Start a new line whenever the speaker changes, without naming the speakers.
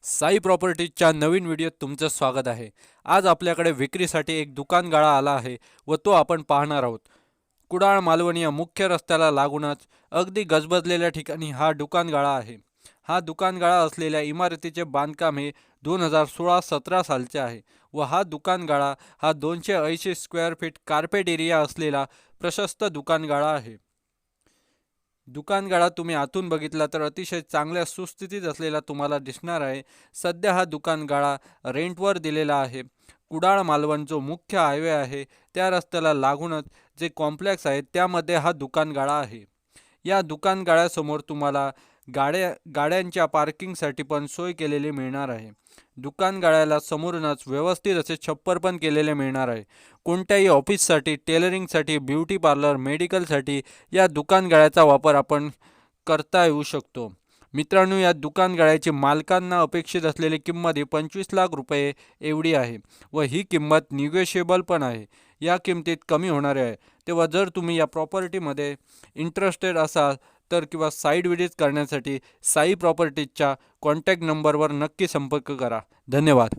साई प्रॉपर्टीजच्या नवीन व्हिडिओत तुमचं स्वागत आहे। आज आपल्याकडे विक्रीसाठी एक दुकान गाळा आला आहे व तो आपण पाहणार आहोत। कुडाळ मालवण या मुख्य रस्त्याला लागूनच अगदी गजबजलेल्या ठिकाणी हा दुकान गाळा आहे। हा दुकान गाळा असलेल्या इमारतीचे बांधकाम हे 2016-17 सालचे आहे व हा दुकान गाळा हा 280 स्क्वेअर फीट कार्पेट एरिया असलेला प्रशस्त दुकान गाळा आहे। दुकान गाळा तुम्ही आतून बघितला तर अतिशय चांगल्या सुस्थितीत असलेला तुम्हाला दिसणार आहे। सध्या हा दुकान गाळा रेंटवर दिलेला आहे। कुडाळ मालवण जो मुख्य हायवे आहे त्या रस्त्याला लागूनच जे कॉम्प्लेक्स आहे त्यामध्ये हा दुकान गाळा आहे। या दुकान गाळ्यासमोर तुम्हाला गाड्यांच्या पार्किंगसाठी पण सोय केलेली मिळणार आहे। दुकान गाळ्याला समोरूनच व्यवस्थित असे छप्पर पण केलेले मिळणार आहे। कोणत्याही ऑफिससाठी, टेलरिंगसाठी, ब्युटी पार्लर, मेडिकलसाठी या दुकान गाळ्याचा वापर आपण करता येऊ शकतो। मित्रांनो, या दुकान गाळ्याची मालकांना अपेक्षित असलेली किंमत ही 25 लाख रुपये एवढी आहे व ही किंमत निगोशिएबल पण आहे। या किमतीत कमी होणार आहे। तेव्हा जर तुम्ही या प्रॉपर्टीमध्ये इंटरेस्टेड असाल तर किंवा साईड व्हिजिट करण्यासाठी साई प्रॉपर्टीजच्या कॉन्टॅक्ट नंबरवर नक्की संपर्क करा। धन्यवाद।